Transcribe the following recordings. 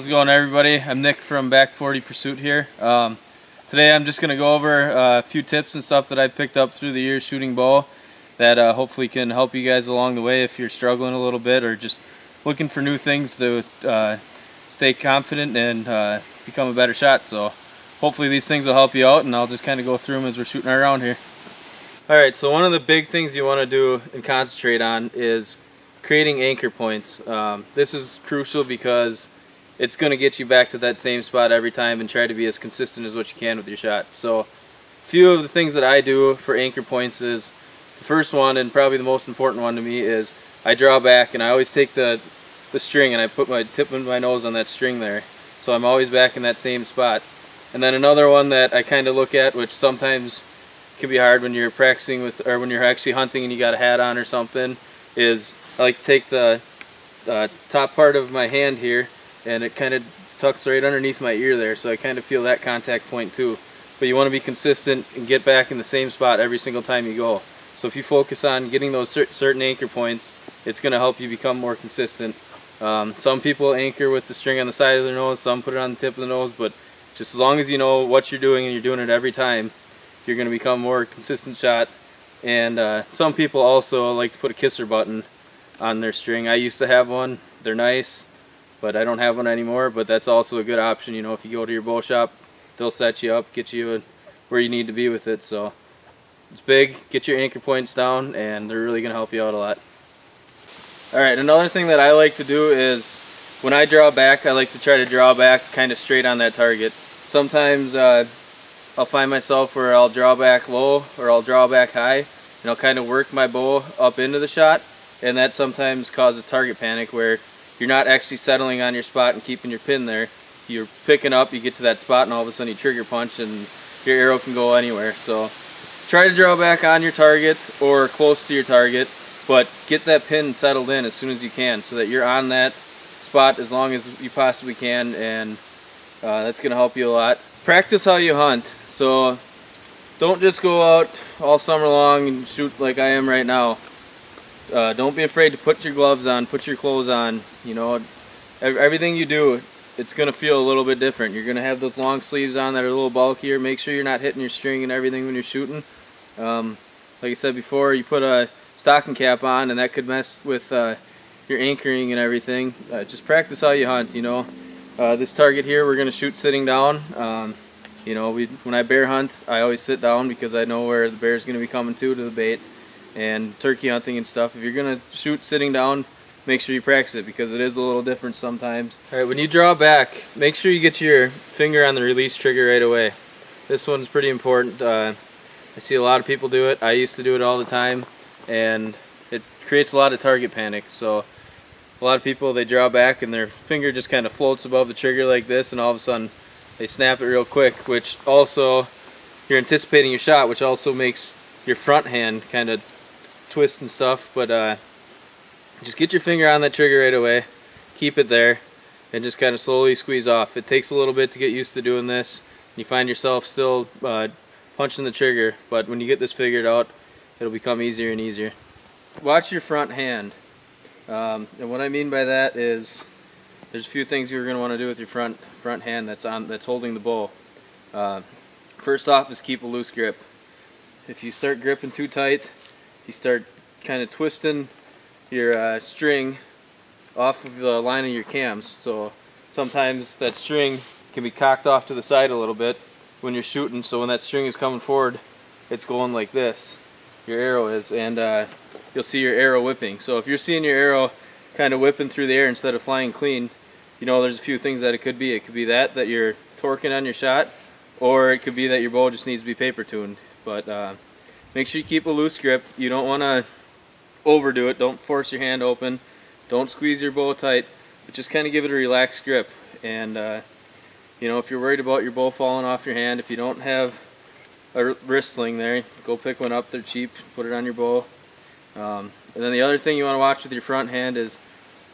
How's it going, everybody? I'm Nick from Back 40 Pursuit here. Today I'm just going to go over a few tips and stuff that I've picked up through the years shooting bow that hopefully can help you guys along the way if you're struggling a little bit or just looking for new things to stay confident and become a better shot. So hopefully these things will help you out, and I'll just kind of go through them as we're shooting around here. Alright, so one of the big things you want to do and concentrate on is creating anchor points. This is crucial because it's going to get you back to that same spot every time, and try to be as consistent as what you can with your shot. So a few of the things that I do for anchor points is, the first one, and probably the most important one to me, is I draw back and I always take the string and I put my tip of my nose on that string there. So I'm always back in that same spot. And then another one that I kind of look at, which sometimes can be hard when you're practicing with, or when you're actually hunting and you got a hat on or something, is I like to take the top part of my hand here, and it kind of tucks right underneath my ear there, so I kind of feel that contact point too. But you want to be consistent and get back in the same spot every single time you go. So if you focus on getting those certain anchor points, it's going to help you become more consistent. Some people anchor with the string on the side of their nose, some put it on the tip of the nose, but just as long as you know what you're doing and you're doing it every time, you're going to become more consistent shot. And some people also like to put a kisser button on their string. I used to have one. They're nice, but I don't have one anymore. But that's also a good option. You know, if you go to your bow shop, they'll set you up, get you where you need to be with it. So it's big. Get your anchor points down, and they're really going to help you out a lot. Alright, another thing that I like to do is when I draw back, I like to try to draw back kind of straight on that target. Sometimes I'll find myself where I'll draw back low or I'll draw back high, and I'll kind of work my bow up into the shot, and that sometimes causes target panic where you're not actually settling on your spot and keeping your pin there. You're picking up, you get to that spot, and all of a sudden you trigger punch and your arrow can go anywhere. So try to draw back on your target or close to your target, but get that pin settled in as soon as you can so that you're on that spot as long as you possibly can, and that's going to help you a lot. Practice how you hunt. So don't just go out all summer long and shoot like I am right now. Don't be afraid to put your gloves on, put your clothes on. You know, everything you do, it's going to feel a little bit different. You're going to have those long sleeves on that are a little bulkier. Make sure you're not hitting your string and everything when you're shooting. Like I said before, you put a stocking cap on and that could mess with your anchoring and everything. Just practice how you hunt, you know. This target here, we're going to shoot sitting down. You know, when I bear hunt, I always sit down because I know where the bear is going to be coming to the bait. And turkey hunting and stuff, if you're going to shoot sitting down, make sure you practice it because it is a little different sometimes. Alright, when you draw back, make sure you get your finger on the release trigger right away. This one's pretty important. I see a lot of people do it. I used to do it all the time, and it creates a lot of target panic. So a lot of people, they draw back and their finger just kind of floats above the trigger like this, and all of a sudden they snap it real quick, which also, you're anticipating your shot, which also makes your front hand kind of twist and stuff. But just get your finger on that trigger right away, keep it there, and just kind of slowly squeeze off. It takes a little bit to get used to doing this. You find yourself still punching the trigger, but when you get this figured out, it'll become easier and easier. Watch your front hand. And what I mean by that is there's a few things you're going to want to do with your front hand that's holding the bow. First off is keep a loose grip. If you start gripping too tight, you start kind of twisting your string off of the line of your cams. So sometimes that string can be cocked off to the side a little bit when you're shooting. So when that string is coming forward, it's going like this. Your arrow is, and you'll see your arrow whipping. So if you're seeing your arrow kind of whipping through the air instead of flying clean, you know, there's a few things that it could be. It could be that you're torquing on your shot, or it could be that your bow just needs to be paper tuned. But make sure you keep a loose grip. You don't want to overdo it. Don't force your hand open. Don't squeeze your bow tight, but just kind of give it a relaxed grip. And you know, if you're worried about your bow falling off your hand, if you don't have a wrist sling there, go pick one up. They're cheap. Put it on your bow. And then the other thing you want to watch with your front hand is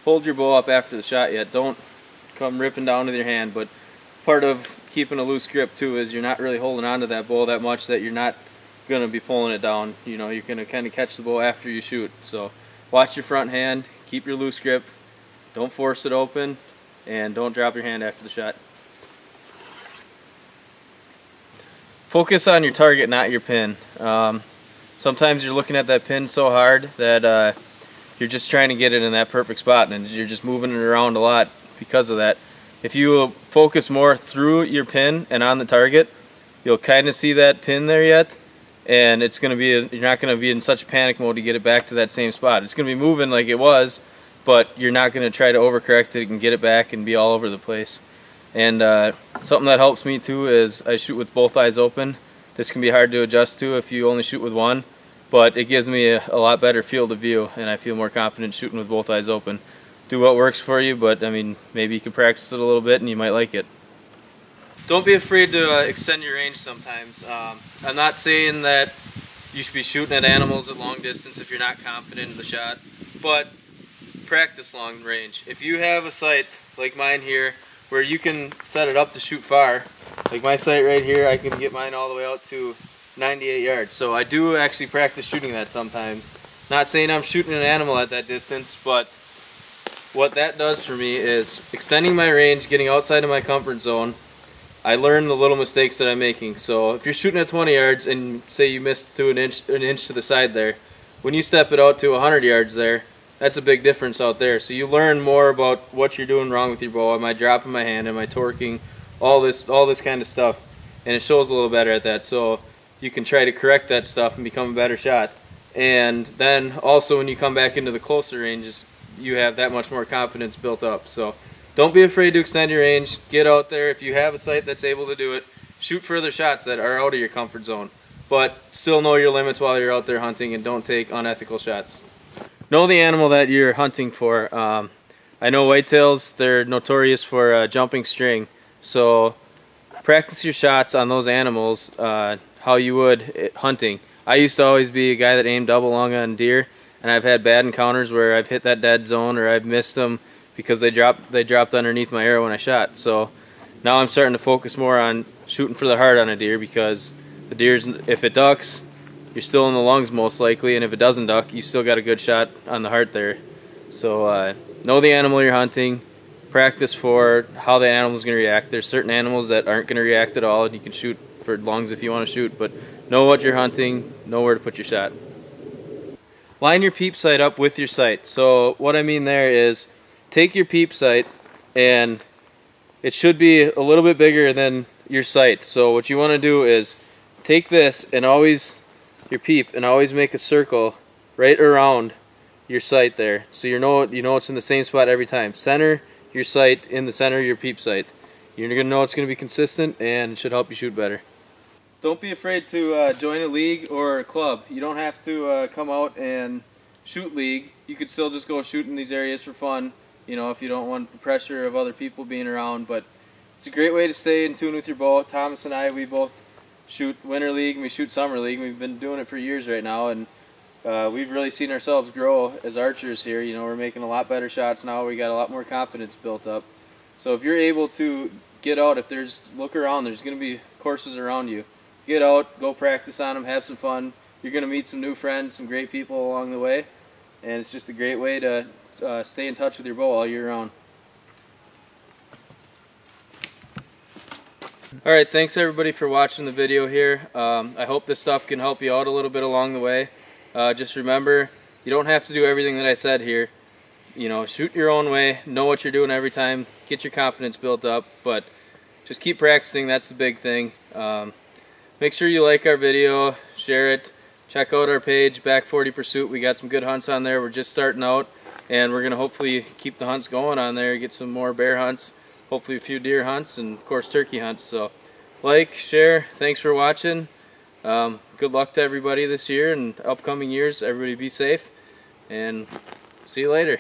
hold your bow up after the shot yet. Don't come ripping down with your hand, but part of keeping a loose grip too is you're not really holding on to that bow that much that you're not going to be pulling it down. You know, you're going to kind of catch the bow after you shoot. So watch your front hand, keep your loose grip, don't force it open, and don't drop your hand after the shot. Focus on your target, not your pin. Sometimes you're looking at that pin so hard that you're just trying to get it in that perfect spot, and you're just moving it around a lot because of that. If you focus more through your pin and on the target, you'll kind of see that pin there yet, and it's going to be you're not going to be in such panic mode to get it back to that same spot. It's going to be moving like it was, but you're not going to try to overcorrect it and get it back and be all over the place. And something that helps me too is I shoot with both eyes open. This can be hard to adjust to if you only shoot with one, but it gives me a lot better field of view, and I feel more confident shooting with both eyes open. Do what works for you, but I mean, maybe you can practice it a little bit and you might like it. Don't be afraid to extend your range sometimes. I'm not saying that you should be shooting at animals at long distance if you're not confident in the shot, but practice long range. If you have a sight like mine here where you can set it up to shoot far, like my sight right here, I can get mine all the way out to 98 yards. So I do actually practice shooting that sometimes. Not saying I'm shooting an animal at that distance, but what that does for me is extending my range, getting outside of my comfort zone. I learn the little mistakes that I'm making. So if you're shooting at 20 yards and say you missed to an inch to the side there, when you step it out to 100 yards there, that's a big difference out there. So you learn more about what you're doing wrong with your bow. Am I dropping my hand? Am I torquing? All this kind of stuff, and it shows a little better at that. So you can try to correct that stuff and become a better shot. And then also when you come back into the closer ranges, you have that much more confidence built up. So don't be afraid to extend your range. Get out there. If you have a sight that's able to do it, shoot further shots that are out of your comfort zone. But still know your limits while you're out there hunting, and don't take unethical shots. Know the animal that you're hunting for. I know whitetails, they're notorious for jumping string. So practice your shots on those animals how you would hunting. I used to always be a guy that aimed double lung on deer, and I've had bad encounters where I've hit that dead zone or I've missed them because they dropped underneath my arrow when I shot. So now I'm starting to focus more on shooting for the heart on a deer, because the deer's, if it ducks, you're still in the lungs most likely, and if it doesn't duck, you still got a good shot on the heart there. So know the animal you're hunting, practice for how the animal's going to react. There's certain animals that aren't going to react at all, and you can shoot for lungs if you want to shoot, but know what you're hunting, know where to put your shot. Line your peep sight up with your sight. So what I mean there is, take your peep sight, and it should be a little bit bigger than your sight. So what you want to do is take this and always your peep and always make a circle right around your sight there, so you know it's in the same spot every time. Center your sight in the center of your peep sight. You're going to know it's going to be consistent, and it should help you shoot better. Don't be afraid to join a league or a club. You don't have to come out and shoot league. You could still just go shoot in these areas for fun, you know, if you don't want the pressure of other people being around. But it's a great way to stay in tune with your bow. Thomas and I, we both shoot winter league and we shoot summer league. We've been doing it for years right now, and we've really seen ourselves grow as archers here. You know, we're making a lot better shots now. We got a lot more confidence built up. So if you're able to get out, look around, there's going to be courses around you. Get out, go practice on them, have some fun. You're going to meet some new friends, some great people along the way, and it's just a great way to stay in touch with your bow all year round. Alright, thanks everybody for watching the video here. I hope this stuff can help you out a little bit along the way. Just remember, you don't have to do everything that I said here. You know, shoot your own way, know what you're doing every time, get your confidence built up, but just keep practicing, that's the big thing. Make sure you like our video, share it, check out our page, Back 40 Pursuit. We got some good hunts on there. We're just starting out, and we're going to hopefully keep the hunts going on there, get some more bear hunts, hopefully a few deer hunts, and of course turkey hunts. So like, share, thanks for watching. Good luck to everybody this year and upcoming years. Everybody be safe, and see you later.